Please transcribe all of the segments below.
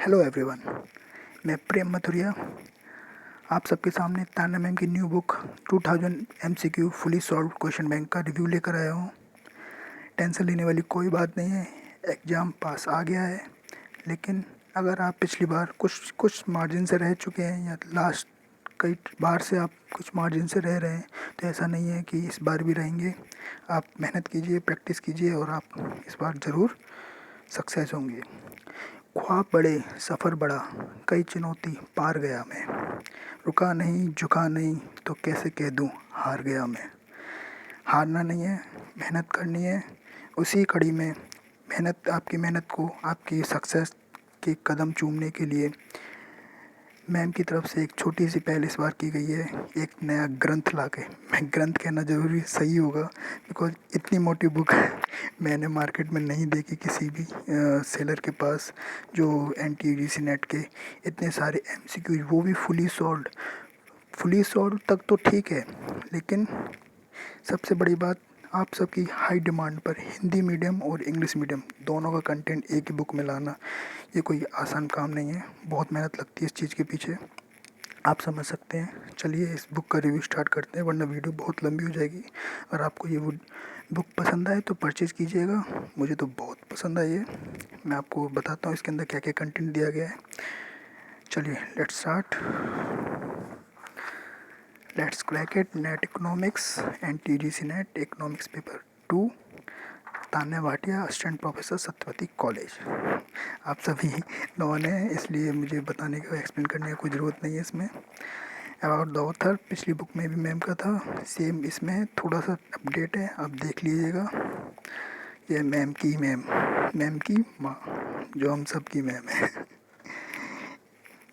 Hello everyone, मैं प्रेम मथुरिया आप सबके सामने ताना मैम की new book 2000 MCQ fully solve question bank का रिव्यू लेकर आया हूँ। टेंशन लेने वाली कोई बात नहीं है, एग्ज़ाम पास आ गया है। लेकिन अगर आप पिछली बार कुछ मार्जिन से रह चुके हैं या लास्ट कई बार से आप कुछ मार्जिन से रह रहे हैं, तो ऐसा नहीं है कि इस बार भी रहेंगे। आप मेहनत कीजिए, प्रैक्टिस कीजिए और आप इस बार ज़रूर सक्सेस होंगे। ख्वाब बड़े, सफ़र बड़ा, कई चुनौती पार गया मैं। रुका नहीं, झुका नहीं, तो कैसे कह दूँ हार गया मैं। हारना नहीं है, मेहनत करनी है। उसी कड़ी में आपकी मेहनत को आपकी सक्सेस के कदम चूमने के लिए मैम की तरफ से एक छोटी सी पहल इस बार की गई है, एक नया ग्रंथ लाके। मैं ग्रंथ कहना ज़रूरी सही होगा, बिकॉज इतनी मोटी बुक मैंने मार्केट में नहीं देखी किसी भी सेलर के पास, जो NTUGC नेट के इतने सारे MCQ, वो भी फुली सॉल्व तक तो ठीक है। लेकिन सबसे बड़ी बात, आप सबकी हाई डिमांड पर हिंदी मीडियम और इंग्लिश मीडियम दोनों का कंटेंट एक ही बुक में लाना, ये कोई आसान काम नहीं है। बहुत मेहनत लगती है इस चीज़ के पीछे, आप समझ सकते हैं। चलिए इस बुक का रिव्यू स्टार्ट करते हैं, वरना वीडियो बहुत लंबी हो जाएगी। अगर आपको ये बुक पसंद आए तो परचेज़ कीजिएगा। मुझे तो बहुत पसंद आई है। मैं आपको बताता हूँ इसके अंदर क्या क्या कंटेंट दिया गया है। चलिए let's start. Let's crack it. Net economics, NTUGC net economics paper 2, Tanya Bhatia, assistant professor, Satyavati college. आप सभी नॉन हैं, इसलिए मुझे बताने का, एक्सप्लेन करने की कोई ज़रूरत नहीं है इसमें। अबाउट द ऑथर, पिछली बुक में भी मैम का था, सेम इसमें है, थोड़ा सा अपडेट है, आप देख लीजिएगा। ये मैम की माँ, जो हम सब की मैम है।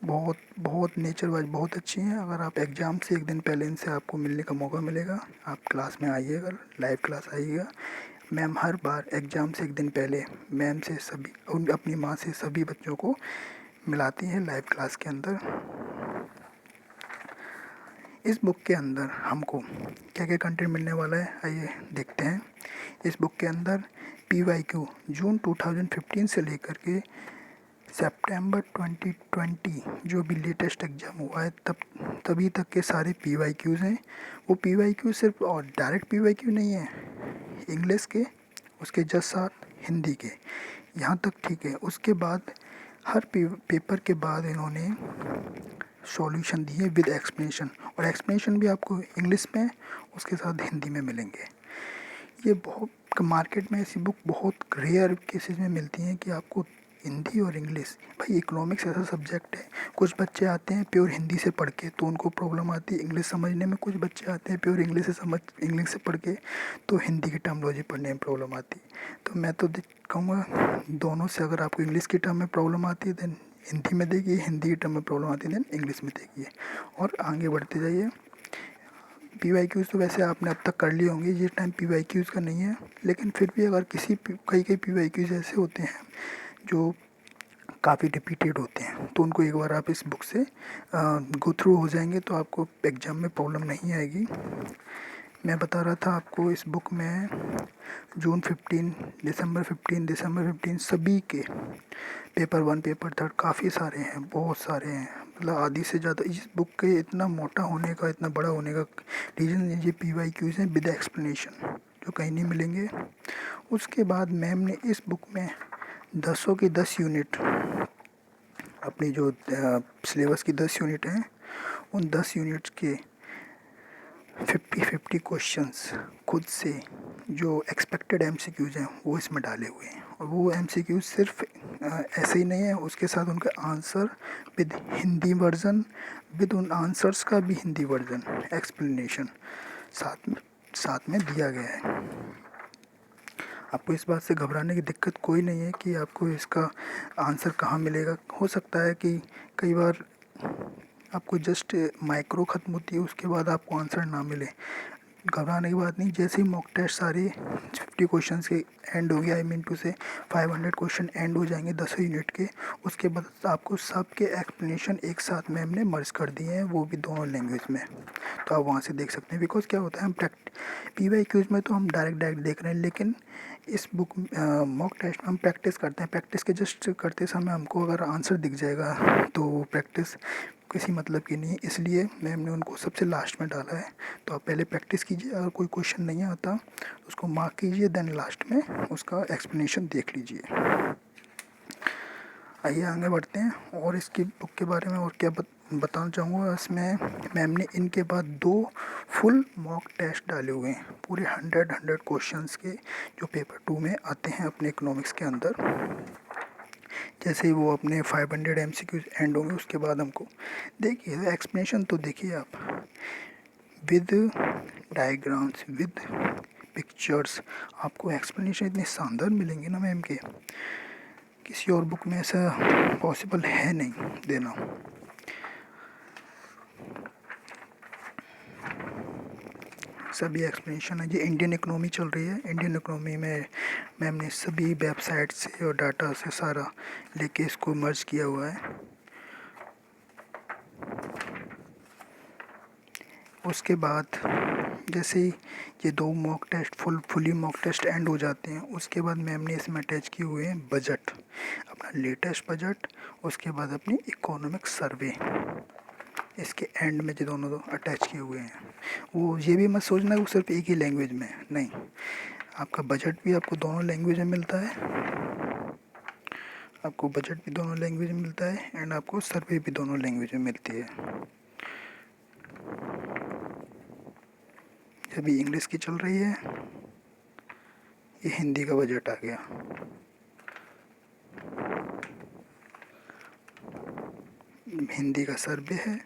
बहुत बहुत नेचर वाइज बहुत अच्छी हैं। अगर आप एग्ज़ाम से एक दिन पहले इनसे आपको मिलने का मौका मिलेगा, आप क्लास में आइएगा, लाइव क्लास आइएगा। मैम हर बार एग्ज़ाम से एक दिन पहले मैम से अपनी माँ से सभी बच्चों को मिलाती हैं लाइव क्लास के अंदर। इस बुक के अंदर हमको क्या क्या कंटेंट मिलने वाला है, आइए देखते हैं। इस बुक के अंदर PYQ जून 2015 से लेकर के सितंबर 2020 जो भी लेटेस्ट एग्ज़ाम हुआ है तभी तक के सारे PYQs हैं। वो PYQ सिर्फ और डायरेक्ट PYQ नहीं है, इंग्लिश के, उसके जस्ट साथ हिंदी के, यहाँ तक ठीक है। उसके बाद हर पेपर के बाद इन्होंने सॉल्यूशन दिए विद एक्सप्लेनेशन, और एक्सप्लेनेशन भी आपको इंग्लिश में उसके साथ हिंदी में मिलेंगे। ये बहुत मार्केट में ऐसी बुक बहुत रेयर केसेस में मिलती हैं कि आपको हिंदी और इंग्लिश। भाई इकोनॉमिक्स ऐसा सब्जेक्ट है, कुछ बच्चे आते हैं प्योर हिंदी से पढ़ के तो उनको प्रॉब्लम आती है इंग्लिश समझने में, कुछ बच्चे आते हैं प्योर इंग्लिश से पढ़ के तो हिंदी की टर्मोलॉजी पढ़ने में प्रॉब्लम आती है। तो मैं तो कहूँगा दोनों से, अगर आपको इंग्लिश की टर्म में प्रॉब्लम आती है देन हिंदी में देखिए, हिंदी की टर्म में प्रॉब्लम आती है देन इंग्लिश में देखिए, और आगे बढ़ते जाइए। PYQs तो वैसे आपने अब तक कर लिए होंगे, ये टाइम PYQs का नहीं है। लेकिन फिर भी अगर कई PYQs ऐसे होते हैं जो काफ़ी रिपीटेड होते हैं, तो उनको एक बार आप इस बुक से गो थ्रू हो जाएंगे तो आपको एग्ज़ाम में प्रॉब्लम नहीं आएगी। मैं बता रहा था आपको, इस बुक में जून 15, दिसंबर 15 सभी के पेपर 1 पेपर 3 काफ़ी सारे हैं, बहुत सारे हैं, मतलब आधी से ज़्यादा। इस बुक के इतना मोटा होने का, इतना बड़ा होने का रीज़न ये PYQs हैं विद एक्सप्लेनेशन, जो कहीं नहीं मिलेंगे। उसके बाद मैम ने इस बुक में 10 की 10 यूनिट, अपनी जो सिलेबस की 10 यूनिट हैं, उन 10 यूनिट्स के 50-50 क्वेश्चंस खुद से जो एक्सपेक्टेड MCQs हैं वो इसमें डाले हुए हैं। और वो MCQs सिर्फ ऐसे ही नहीं है, उसके साथ उनका answer with Hindi version, with उन आंसर्स का भी हिंदी वर्ज़न एक्सप्लेनेशन साथ में दिया गया है। आपको इस बात से घबराने की दिक्कत कोई नहीं है कि आपको इसका आंसर कहाँ मिलेगा। हो सकता है कि कई बार आपको जस्ट माइक्रो ख़त्म होती है, उसके बाद आपको आंसर ना मिले। घबराने की बात नहीं, जैसे ही मॉक टेस्ट सारे 50 क्वेश्चन के एंड हो गया, आई मीन टू से 500 क्वेश्चन एंड हो जाएंगे 10 यूनिट के, उसके बाद आपको सबके एक्सप्लेनेशन एक साथ मैम ने मर्ज कर दिए हैं, वो भी दोनों लैंग्वेज में। तो आप वहाँ से देख सकते हैं। बिकॉज क्या होता है, हम PYQs में तो हम डायरेक्ट देख रहे हैं, लेकिन इस बुक मॉक टेस्ट में हम प्रैक्टिस करते हैं। प्रैक्टिस के जस्ट करते समय हमको अगर आंसर दिख जाएगा तो प्रैक्टिस किसी मतलब की नहीं, इसलिए मैम ने उनको सबसे लास्ट में डाला है। तो आप पहले प्रैक्टिस कीजिए, अगर कोई क्वेश्चन नहीं आता तो उसको मार्क कीजिए, देन लास्ट में उसका एक्सप्लेनेशन देख लीजिए। आइए आगे बढ़ते हैं और इसकी बुक के बारे में और क्या बताना चाहूँगा। इसमें मैम ने इनके बाद 2 फुल मॉक टेस्ट डाले हुए हैं, पूरे 100 क्वेश्चंस के, जो पेपर 2 में आते हैं अपने इकोनॉमिक्स के अंदर। जैसे ही वो अपने 500 MCQs एंड होंगे, उसके बाद हमको देखिए एक्सप्लेनेशन तो देखिए आप, विद डायग्राम्स, विद पिक्चर्स, आपको एक्सप्लेनेशन इतने शानदार मिलेंगे ना मैम के, किसी और बुक में ऐसा पॉसिबल है नहीं देना। सभी एक्सप्लेनेशन है। ये इंडियन इकोनॉमी चल रही है, इंडियन इकोनॉमी में मैम ने सभी वेबसाइट से और डाटा से सारा लेके इसको मर्ज किया हुआ है। उसके बाद जैसे ही ये 2 mock test fully mock test end हो जाते हैं, उसके बाद मैम ने इसमें अटैच किए हुए हैं बजट, अपना लेटेस्ट बजट, उसके बाद अपनी इकोनॉमिक सर्वे, इसके एंड में जो दोनों अटैच किए हुए हैं। वो ये भी मत सोचना वो सिर्फ एक ही लैंग्वेज में, नहीं, आपका बजट भी आपको दोनों लैंग्वेज में मिलता है, आपको बजट भी दोनों लैंग्वेज में मिलता है, एंड आपको सर्वे भी दोनों लैंग्वेज में मिलती है। अभी इंग्लिश की चल रही है, ये हिंदी का बजट आ गया। हिंदी का सर्वे है।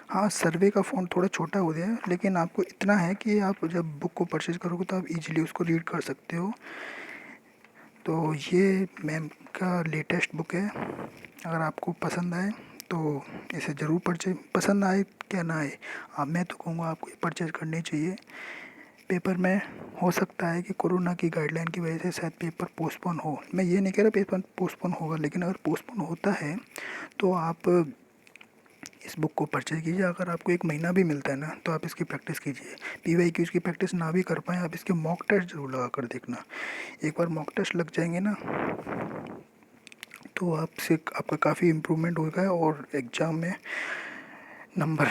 हाँ, सर्वे का फ़ॉन्ट थोड़ा छोटा हो गया है, लेकिन आपको इतना है कि आप जब बुक को परचेज़ करोगे तो आप इजीली उसको रीड कर सकते हो। तो ये मैम का लेटेस्ट बुक है, अगर आपको पसंद आए तो इसे ज़रूर पसंद आए क्या ना आए, मैं तो कहूँगा आपको ये परचेज़ करनी चाहिए। पेपर में हो सकता है कि कोरोना की गाइडलाइन की वजह से शायद पेपर पोस्टपोन हो, मैं ये नहीं कह रहा पेपर पोस्टपोन होगा, लेकिन अगर पोस्टपोन होता है तो आप इस बुक को परचेज़ कीजिए। अगर आपको 1 महीना भी मिलता है ना, तो आप इसकी प्रैक्टिस कीजिए। PYQs की प्रैक्टिस ना भी कर पाएँ, आप इसके मॉक टेस्ट ज़रूर लगा कर देखना। एक बार मॉक टेस्ट लग जाएंगे ना, तो आपका काफ़ी इम्प्रूवमेंट होगा और एग्ज़ाम में नंबर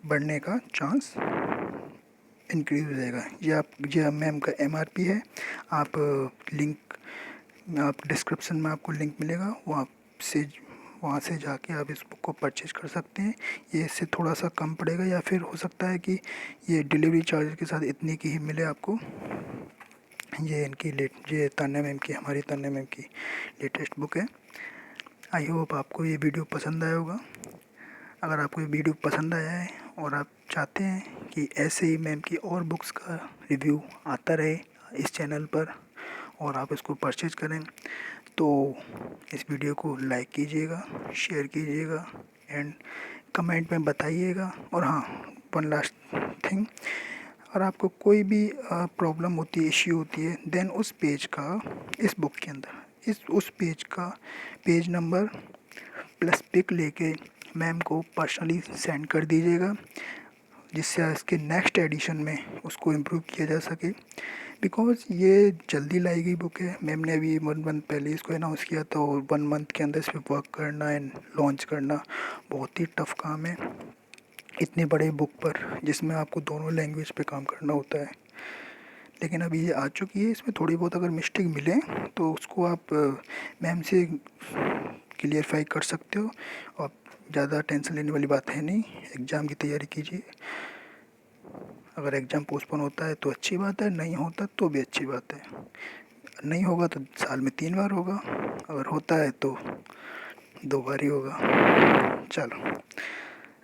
बढ़ने का चांस इंक्रीज़ हो जाएगा। ये मैम का MRP है। आप डिस्क्रिप्शन में आपको लिंक मिलेगा, वहाँ से जाके आप इस बुक को परचेज़ कर सकते हैं। ये इससे थोड़ा सा कम पड़ेगा, या फिर हो सकता है कि ये डिलीवरी चार्ज के साथ इतनी की ही मिले आपको। ये हमारी तान्या मैम की लेटेस्ट बुक है। आई होप आपको ये वीडियो पसंद आया होगा। अगर आपको ये वीडियो पसंद आया है और आप चाहते हैं कि ऐसे ही मैम की और बुक्स का रिव्यू आता रहे इस चैनल पर और आप इसको परचेज़ करें, तो इस वीडियो को लाइक कीजिएगा, शेयर कीजिएगा एंड कमेंट में बताइएगा। और हाँ, वन लास्ट थिंग, अगर आपको कोई भी प्रॉब्लम होती है, इश्यू होती है, देन उस पेज का इस बुक के अंदर उस पेज का पेज नंबर प्लस पिक लेके मैम को पर्सनली सेंड कर दीजिएगा, जिससे इसके नेक्स्ट एडिशन में उसको इम्प्रूव किया जा सके। बिकॉज़ ये जल्दी लाई गई बुक है, मैम ने अभी 1 मंथ पहले इसको अनाउंस किया था और 1 मंथ के अंदर इस पर वर्क करना एंड लॉन्च करना बहुत ही टफ़ काम है, इतने बड़े बुक पर जिसमें आपको दोनों लैंग्वेज पे काम करना होता है। लेकिन अभी ये आ चुकी है, इसमें थोड़ी बहुत अगर मिस्टेक मिले तो उसको आप मैम से क्लियरफाई कर सकते हो, और ज़्यादा टेंशन लेने वाली बात है नहीं। एग्ज़ाम की तैयारी कीजिए। अगर एग्ज़ाम पोस्टपोन होता है तो अच्छी बात है, नहीं होता तो भी अच्छी बात है। नहीं होगा तो साल में 3 बार होगा, अगर होता है तो 2 बार ही होगा। चलो,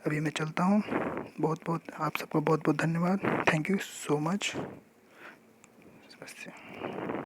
अभी मैं चलता हूँ। आप सबका बहुत बहुत धन्यवाद। Thank you so much.